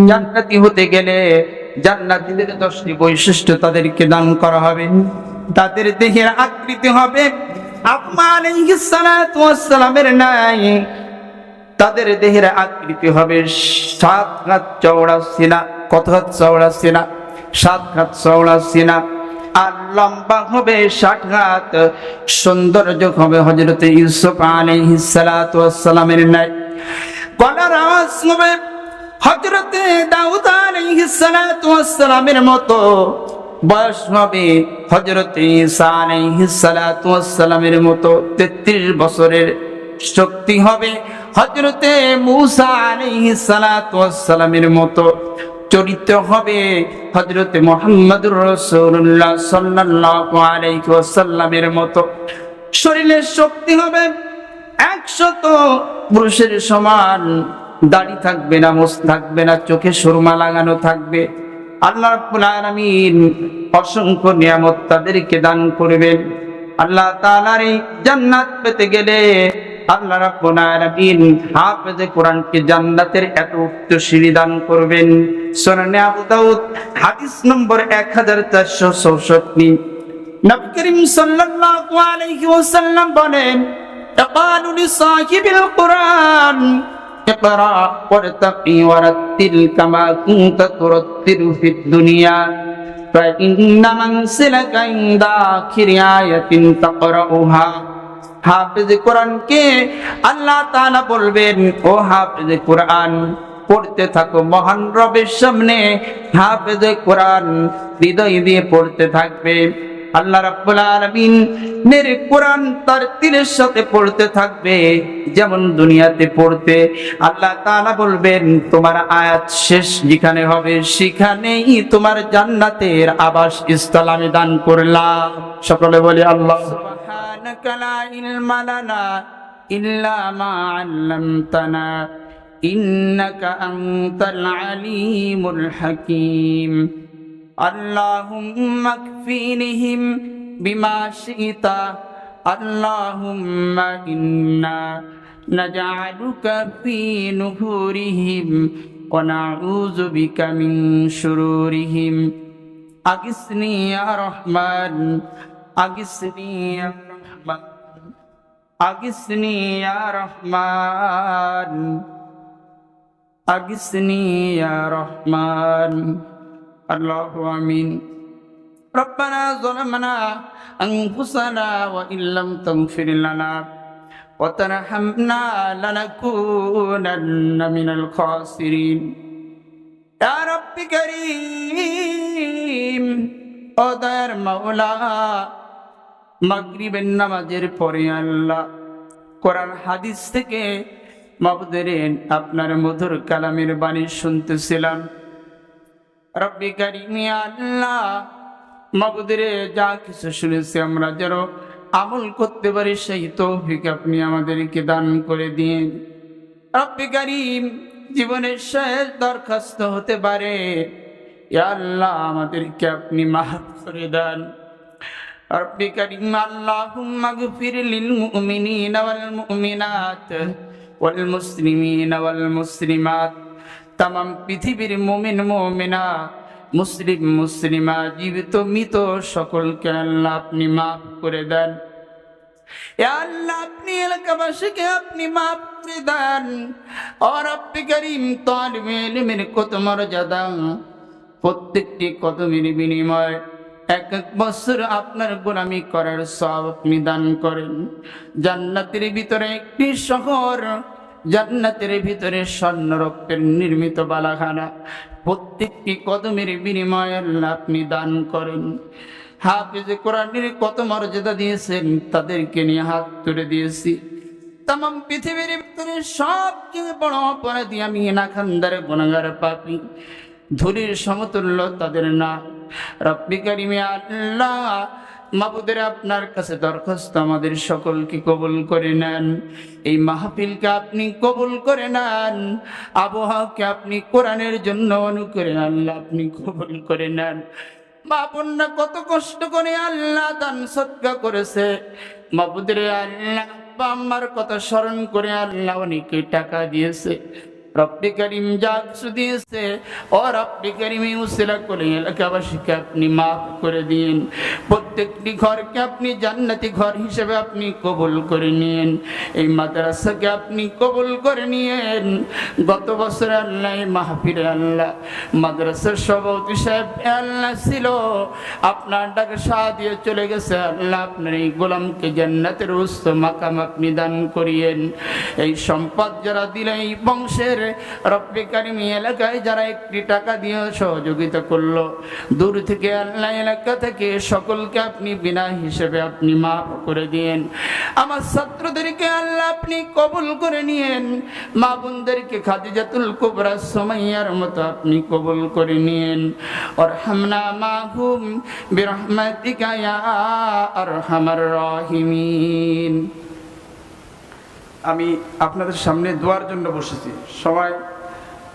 জান্নাতি হতে গেলে জান্নাতীদের 10টি বৈশিষ্ট্য তাদেরকে দান করা হবে। তাদের দেহের আকৃতি হবে আম্মা আলাইহিস সালাতু ওয়াস সালামের নাই। তাদের দেহের আকৃতি হবে 7 হাত চওড়া সিনা। কত হাত চওড়া সিনা? 7 হাত চওড়া সিনা। আর লম্বা হবে 60 হাত। সৌন্দর্য হবে হযরত ইউসুফ আলাইহিস সালাতু ওয়াস সালামের ন্যায়। গলার আওয়াজ হবে হযরত দাউদ আলাইহিস সালাতু ওয়াস সালামের মতো। বয়স হবে হযরত ঈসা আলাইহিস সালাতু ওয়াস সালামের মতো। 33 বছরের শক্তি হবে হযরত মূসা আলাইহিস সালাতু ওয়াস সালামের মতো। চরিত্র হবে হযরত মুহাম্মদুর রাসূলুল্লাহ সাল্লাল্লাহু আলাইহি ওয়াসাল্লামের মতো। শরীরের শক্তি হবে 100 পুরুষের সমান। দাড়ি থাকবে না, মোছ থাকবে না, চোখে সুরমা লাগানো থাকবে। আল্লাহ রাব্বুল আলামিন অসংখ্য নিয়ামত তাদেরকে দান করবেন। আল্লাহ তাআলার এই জান্নাত পেতে গেলে আল্লাহ রাব্বুল আলামিন হাফেজে কোরআনকে জান্নাতের এত উচ্চ সিঁড়ি দান করবেন। সুনানে আবু দাউদ হাদিস নম্বর 1464। নবী করিম সাল্লাল্লাহু আলাইহি ওয়াসাল্লাম বলেন, ইয়াকালু লিসাহিবিল কুরআন ইকরা ওয়ারতাকি ওয়ারাত্তিল কামা কুনতা তুরাত্তিলু ফিদ দুনিয়া ফাইন্না মানসিলাকা ইনদা আখিরি আয়াতিন তাকরাউহা। হাফেজ কোরআনকে আল্লাহ তাআলা বলবেন, ও হাফেজ কোরআন, পড়তে থাকো মহান রবের সামনে। হাফেজ কোরআন হৃদয় দিয়ে পড়তে থাকবে। আল্লাহ রাব্বুল আলামিন নের কোরআন তার তীরের সাথে পড়তে থাকবে যেমন দুনিয়াতে পড়তে। আল্লাহ তাআলা বলবেন, তোমার আয়াত শেষ যেখানে হবে সেখানেই তোমার জান্নাতের আবাস স্থল আমি দান করলাম। সকলে বলি আল্লাহ। সুবহানাকা লা ইলমা লানা ইল্লা মা আল্লামতানা ইন্নাকা আনতাল আলিমুল হাকীম। আল্লাহুম্মা কফিনিহিম বিমা শি'তা। আল্লাহুম্মা ইন্না নাজআলুকা ফি নুহুরিহিম ওয়া নাউযু বিকা মিন শুরুরিহিম। আগিসনি ইয়া রহমান, আগিসনি ইয়া রহমান, আগিসনি ইয়া রহমান, আগিসনি ইয়া রহমান। আল্লাহু আমিন। রব্বানা যালামনা আনফুসানা ওয়া ইল্লাম তাগফির লানা ওয়া তারহামনা লানাকুনান্না মিনাল খাসিরিন। ইয়া রাব্বি কারীম, ও দয়ার মাওলা, মাগরিবের নামাজের পরে আল্লাহ কোরআন হাদিস থেকে মাবুদের আপনার মধুর কালামের বাণী শুনতেছিলাম। রব্বি কারীম আল্লাহ, মাবুদের যা কিছু শুনেছি আমরা যেন আমল করতে পারি সেই তৌফিক আপনি আমাদেরকে দান করে দিন। রব্বি কারীম, জীবনের শেষ দরখাস্ত হতে পারে, ইয়া আল্লাহ আমাদেরকে আপনি মাফ করে দেন। রব্বি কারীম আল্লাহুম্মা গফির লিল মুমিনিনা ওয়াল মুমিনাত ওয়াল মুসলিমিনা ওয়াল মুসলিমাত। তামাম পৃথিবীর মুমিন মুমিনা, মুসলিম মুসলিমা, জীবিত মৃত সকলকে আল্লাহ আপনি মাফ করে দেন। ইয়া আল্লাহ আপনি এলাকাবাসীকে আপনি মাফ করে দেন। ও রব্বি কারীম, তালিবে ইলমের কত মর্যাদা, প্রত্যেকটি কদমের বিনিময় 1 বছর আপনার গোলামি করার সওয়াব আপনি দান করেন। জান্নাতের ভিতরে একটি শহর, জান্নাতের ভিতরে স্বর্ণ রক্তের নির্মিত বালাখানা, প্রত্যেকটি কদমের বিনিময়ে আল্লাহ আপনি দান করেন। হাফেজ কোরআনের কত মর্যাদা দিয়েছেন, তাদেরকে নিয়ে হাত তুলে দিয়েছি। তামাম পৃথিবীর ভিতরে সবচেয়ে বড় অপরাধী আমি, নাখানদার গুনাহগার পাপী, ধুলির সমতুল্য তাদের না। রব্বি কারীম আল্লাহ, মাবুদের আপনার কাছে দরখাস্ত আমাদের সকলকে কবুল করে নেন। এই মাহফিলকে আপনি কবুল করে নেন। আবহাওয়াকে আপনি কোরআনের জন্য অনুকরে আল্লাহ আপনি কবুল করে নেন। মা বোনরা কত কষ্ট করে আল্লাহ দান সদকা করেছে, মাবুদের আল্লাহ আব্বা আম্মার কথা স্মরণ করে আল্লাহ অনেকে টাকা দিয়েছে। রব্বে করিম যা কিছু দিয়েছে ও রব্বে করিম এই উসিলা করে এলাকাবাসীকে আপনি মাফ করে দিন, প্রত্যেকটি ঘরকে আপনি জান্নাতি ঘর হিসেবে আপনি কবুল করে নিন, এই মাদ্রাসাকে আপনি কবুল করে নিয়েন। গত বছর আল্লাহ মাহফিলে আল্লাহ মাদ্রাসার সভাপতি সাহেব আল্লাহ ছিল, আপনার ডাকে সাড়া দিয়ে চলে গেছে। আল্লাহ আপনার এই গোলামকে জান্নাতের উচ্চ মাকাম আপনি দান করিয়েন। এই সম্পদ যারা দিলে এই বংশের রব্বে কারিম এলাকায় যারা একটি টাকা দিয়ে সহযোগিতা করলো, দূর থেকে আল্লাহ এলাকা থেকে সকলকে আপনি বিনা হিসেবে আপনি মাফ করে দিয়েন। আমার ছাত্রদেরকে আল্লাহ আপনি কবুল করে নিয়েন, মা বোনদেরকে খাদিজাতুল কুবরা সুমাইয়ার মতো আপনি কবুল করে নিয়েন। আরহামনা মাহুম বিরহমাতিকা ইয়া আরহামার রাহিমিন। আমি আপনাদের সামনে দোয়ার জন্য বসেছি। সময়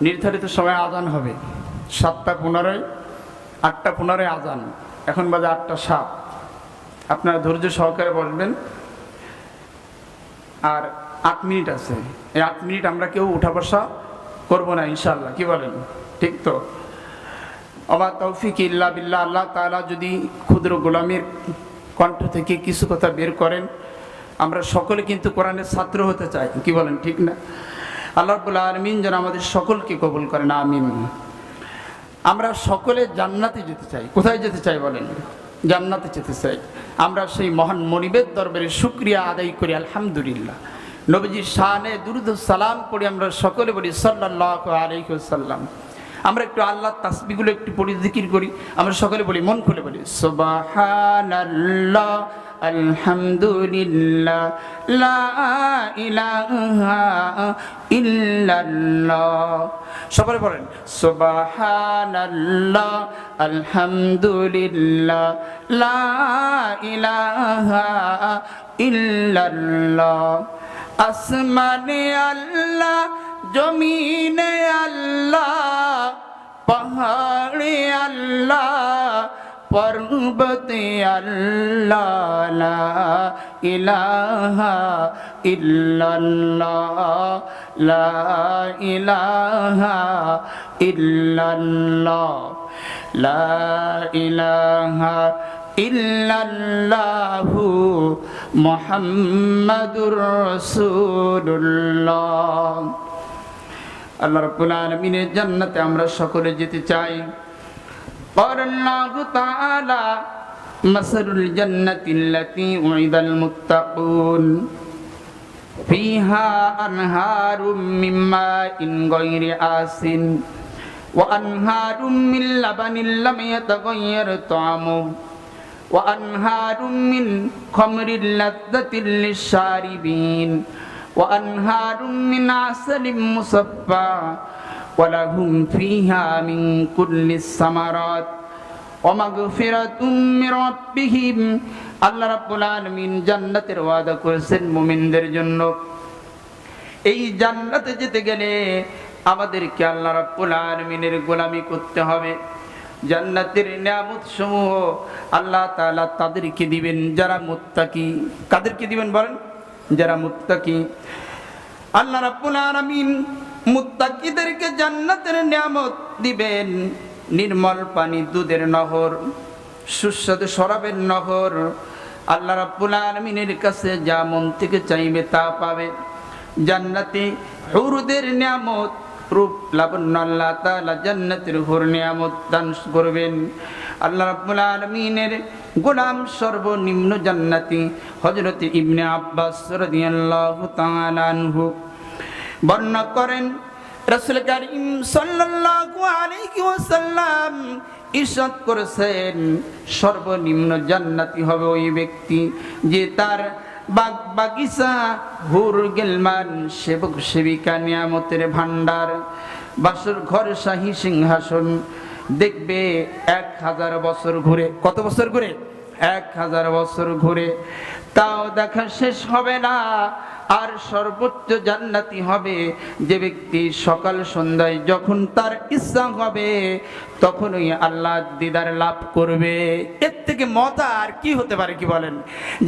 নির্ধারিত সময় আজান হবে 7:15, 8:15 আজান, এখন বাজে 8:07। আপনারা ধৈর্য সহকারে বসবেন। আর 8 মিনিট আছে, এই 8 মিনিট আমরা কেউ উঠা বসা করবো না ইনশাআল্লাহ, কি বলেন? ঠিক তো? আমার তৌফিক ইল্লা বিল্লাহ। আল্লাহ তাআলা যদি ক্ষুদ্র গোলামের কণ্ঠ থেকে কিছু কথা বের করেন, আমরা সকলে কিন্তু কোরআনের ছাত্র হতে চাই, কি বলেন? ঠিক না? আল্লাহ রাব্বুল আলামিন যেন আমাদের সকলকে কবুল করেন, আমিন। আমরা সকলে জান্নাতে যেতে চাই। কোথায় যেতে চাই বলেন? জান্নাতে যেতে চাই। আমরা সেই মহান মনিবের দরবারে শুকরিয়া আদায় করি, আলহামদুলিল্লাহ। নবীজির শানে দুরূদ ও সালাম পড়ি, আমরা সকলে বলি সাল্লাল্লাহু আলাইহি ওয়াসাল্লাম। আমরা একটু আল্লাহর তাসবিহগুলো একটু পড়ি, জিকির করি, আমরা সকলে বলি, মন খুলে বলি সুবহানাল্লাহ আলহামদুলিল্লাহ লা ইলাহা ইল্লাল্লাহ। সবাই বলেন সুবহানাল্লাহ আলহামদুলিল্লাহ লা ইলাহা ইল্লাল্লাহ। আসমানে আল্লাহ, জমিনে আল্লাহ, পাহাড়ে আল্লাহ, পর্বতে আল্লাহ, লা ইলাহা ইল্লাল্লাহ, লা ইলাহা ইল্লাল্লাহ, লা ইলাহা ইল্লাল্লাহু মুহাম্মাদুর রাসূলুল্লাহ। আল্লাহ রাব্বুল আলামিনের জান্নাতে আমরা সকলে যেতে চাই। ক্বালাল্লাহু তাআলা মাসালুল জান্নাতিল্লাতী উইদাল মুত্তাকুন ফিহা আনহারুম মিন মাইন গায়রি আসিন ওয়া আনহারুম মিন লাবানিন লাম ইয়াতাগায়্যার তা'আমুহু ওয়া আনহারুম মিন খামরিল লাযযাতিল লিশ-শারিবিন ওয়া আনহারুম মিন আসালিম মুসাফফা ওয়া লাহুম ফিহা মিন কুল্লিস সামারাত ওয়া মাগফিরাতুম মির রাব্বিহিম। আল্লাহ রাব্বুল আলামিন জান্নাতের ওয়াদা করেছেন মুমিনদের জন্য। এই জান্নাতে যেতে গেলে আমাদেরকে আল্লাহ রাব্বুল আলামিনের গোলামি করতে হবে। জান্নাতের নিয়ামত সমূহ আল্লাহ তাআলা তাদেরকে দিবেন যারা মুত্তাকি। কাদেরকে দিবেন বলেন? যারা মুত্তাকি। আল্লাহ রাব্বুল আলামিন মুত্তাকিদেরকে জান্নাতের নিয়ামত দিবেন, নির্মল পানি, দুধের নহর, সুস্বাদু শরাবের নহর। আল্লাহ রাব্বুল আলামিনের কাছে যা মন থেকে চাইবে তা পাবে। জান্নাতে হুরদের নিয়ামত, রূপ লাবণ্য আল্লাহ তাআলা জান্নাতের হুর নিয়ামত দান করবেন। আল্লাহ রাব্বুল আলামিনের গোলাম সর্বনিম্ন জান্নাতি হযরত ইবনে আব্বাস রাদিয়াল্লাহু তাআলা আনহু বর্ণনা করেন, রাসূল কারীম সাল্লাল্লাহু আলাইহি ওয়াসাল্লাম ইরশাদ করেছেন, সর্বনিম্ন জান্নাতি হবে ওই ব্যক্তি যে তার বাগ বাগিচা, হুর গিলমান, সেবক সেবিকা, নিয়ামতের ভান্ডার, বাসর ঘর, শাহী সিংহাসন দেখবে 1000 বছর ঘুরে। কত বছর ঘুরে? 1000 বছর ঘুরে, তাও দেখা শেষ হবে না। আর সর্বোচ্চ জান্নাতি হবে যে ব্যক্তি সকাল সন্ধ্যায় যখন তার ইচ্ছা হবে তখনই আল্লাহ দিদার লাভ করবে। এর থেকে মজা আর কি হতে পারে, কি বলেন?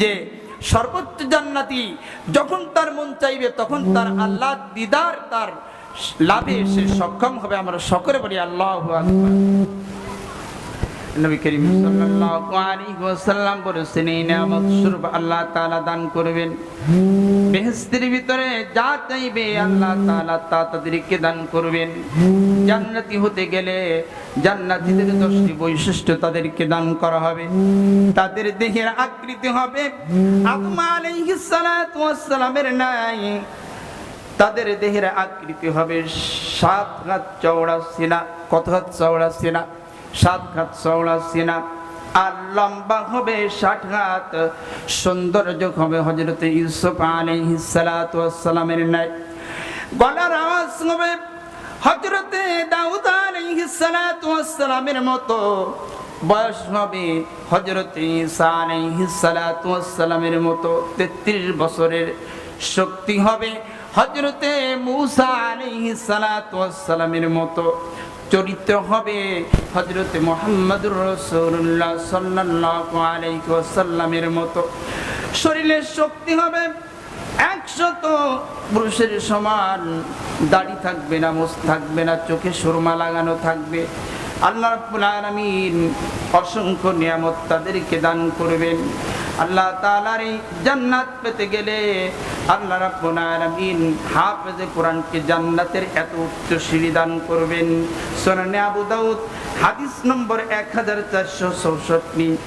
যে সর্বোচ্চ জান্নাতি যখন তার মন চাইবে তখন তার আল্লাহ দিদার তার লাভে সে সক্ষম হবে। আমরা সকলে বলি আল্লাহু আকবার। নবী করিম সাল্লাল্লাহু আলাইহি ওয়াসাল্লাম বলেছেন এই নিয়ামত স্বরূপ আল্লাহ তাআলা দান করবেন। বেহেশতের ভিতরে যা চাইবে আল্লাহ তাআলা তা তাদেরকে দান করবেন। জান্নাতি হতে গেলে জান্নাতীদের 10টি বৈশিষ্ট্য তাদেরকে দান করা হবে। তাদের দেহের আকৃতি হবে আদম আলাইহিস সালাতু ওয়াস সালামের ন্যায়। তাদের দেহের আকৃতি হবে 7 হাত চওড়া সিনা। কত হাত চওড়া সিনা? 7 হাত চওড়া সিনা। আর লম্বা হবে 60 হাত। সৌন্দর্য হবে হযরত ইউসুফ আলাইহিস সালাতু ওয়াস সালামের ন্যায়। গলার আওয়াজ হবে হযরত দাউদ আলাইহিস সালাতু ওয়াস সালামের মতো। বয়স হবে হযরত ঈসা আলাইহিস সালাতু ওয়াস সালামের মতো। 33 বছরের শক্তি হবে হযরতে মূসা আলাইহিস সালাতু ওয়াস সালামের মতো। চরিত্র হবে হযরতে মুহাম্মদুর রাসূলুল্লাহ সাল্লাল্লাহু আলাইহি ওয়াসাল্লামের মতো। শরীরের শক্তি হবে 100 পুরুষের সমান। দাড়ি থাকবে না, মুছ থাকবে না, চোখে সুরমা লাগানো থাকবে। আল্লাহ রাব্বুল আলামিন অসংখ্য নিয়ামত তাদেরকে দান করবেন। আল্লাহ তাআলার এই জান্নাত পেতে গেলে আল্লাহ রাব্বুল আলামিন হাফেজে কোরআনকে জান্নাতের এত উচ্চ সিঁড়ি দান করবেন। সুনানে আবু দাউদ হাদিস নম্বর 1464।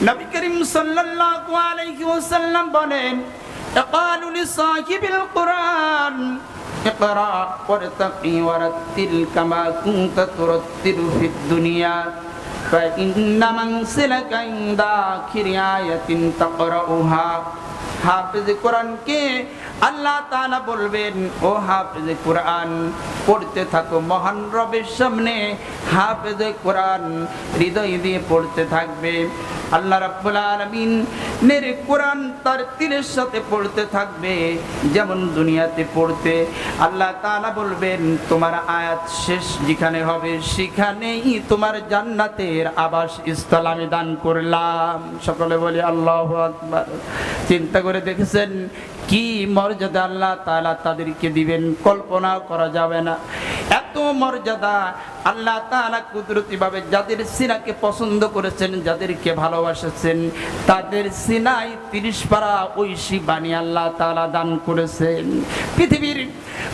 নবী করিম সাল্লাল্লাহু আলাইহি ওয়াসাল্লাম বলেন ইকালু লিসাহিবিল কুরআন ইকরা ওয়ারতাকি ওয়ারাত্তিল কামা কুনতা তুরাত্তিলু ফিদ দুনিয়া ফাইন্না মানসিলাকা ইনদা আখিরি আয়াতিন তাকরাউহা। হাফেজে কোরআনকে আল্লাহ তাআলা বলবেন ও হাফেজে কোরআন পড়তে থাকো মহান রবের সামনে। হাফেজে কোরআন হৃদয় দিয়ে পড়তে থাকবে। আল্লাহ রাব্বুল আলামিন নের কোরআন তার তীরের সাথে পড়তে থাকবে যেমন দুনিয়াতে পড়তে। আল্লাহ তাআলা বলবেন তোমার আয়াত শেষ যেখানে হবে সেখানেই তোমার জান্নাতের আবাস স্থল আমি দান করলাম। সকলে বলি আল্লাহু আকবার। চিন্তা করে দেখেছেন কি মর্যাদা আল্লাহ তাআলা তাদেরকে দিবেন, কল্পনা করা যাবে না। এত মর্যাদা আল্লাহ তাআলা কুদরতি ভাবে যাদের সিনাকে পছন্দ করেছেন, যাদেরকে ভালোবাসেছেন, তাদের সিনায় 30 পারা ঐশী বাণী আল্লাহ তাআলা দান করেছেন। পৃথিবীর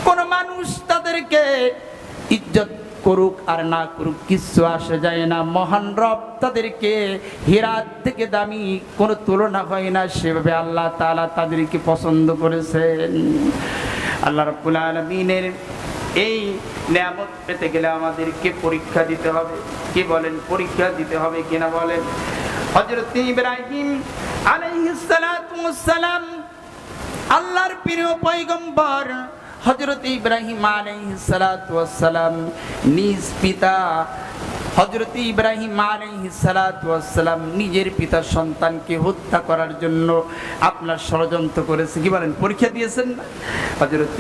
কোন মানুষ তাদেরকে ইজ্জত করুক আর না করুক কিছু আসে যায় না। মহান রব তাদেরকে হীরার থেকে দামি কোনো তুলনা হয় না, সেভাবে আল্লাহ তাআলা তাদেরকে পছন্দ করেছেন। আল্লাহ রাব্বুল আলামিনের এই নিয়ামত পেতে গেলে আমাদেরকে পরীক্ষা দিতে হবে। কি বলেন? পরীক্ষা দিতে হবে কিনা বলেন? হযরত ইব্রাহিম আলাইহিস সালাতু ওয়াস সালাম আল্লাহর প্রিয় পয়গম্বর হযরত ইব্রাহিম আলাইহিস সালাতু ওয়াস সালাম নিজ পিতা হযরত ইব্রাহিম আলাইহিস সালাতু ওয়াস সালাম নিজের পিতার সন্তানকে হত্যা করার জন্য আপনার ষড়যন্ত্র করেছে। কি বলেন? পরীক্ষা দিয়েছেন না? হযরত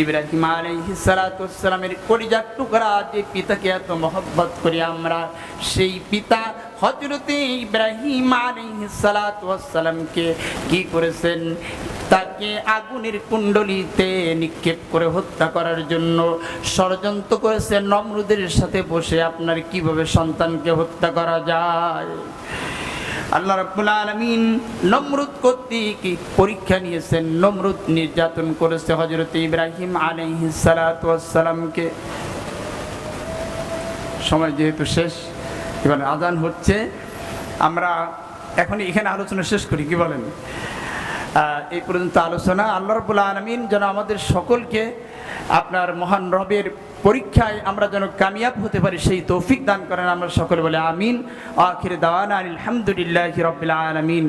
ইব্রাহিম আলাইহিস সালাতু ওয়াস সালামের কলিজার টুকরা যে পিতাকে এত মহব্বত করি আমরা, সেই পিতা হযরত ইব্রাহিম আলাইহিস সালাতু ওয়াস সালামকে কি করেছেন? তাকে আগুনের কুণ্ডলিতে নিক্ষেপ করে হত্যা করার জন্য ষড়যন্ত্র করেছে নমরুদের সাথে বসে। আপনার কিভাবে সন্তানকে হত্যা করা যায়? আল্লাহ রাব্বুল আলামিন নমরুদ কর্তৃক পরীক্ষা নিয়েছেন। নমরুদ নির্যাতন করেছে হযরত ইব্রাহিম আলাইহিস সালাতু ওয়াস সালামকে। সময় যেহেতু শেষ, এবার আজান হচ্ছে, আমরা এখন এখানে আলোচনা শেষ করি। কি বলেন? এই পর্যন্ত আলোচনা। আল্লাহ রাব্বুল আলামিন যেন আমাদের সকলকে আপনার মহান রবের পরীক্ষায় আমরা যেন কামিয়াব হতে পারি সেই তৌফিক দান করেন। আমরা সকলে বলে আমিন। আখির দাওয়ানা আলহামদুলিল্লাহি রাব্বিল আলামিন।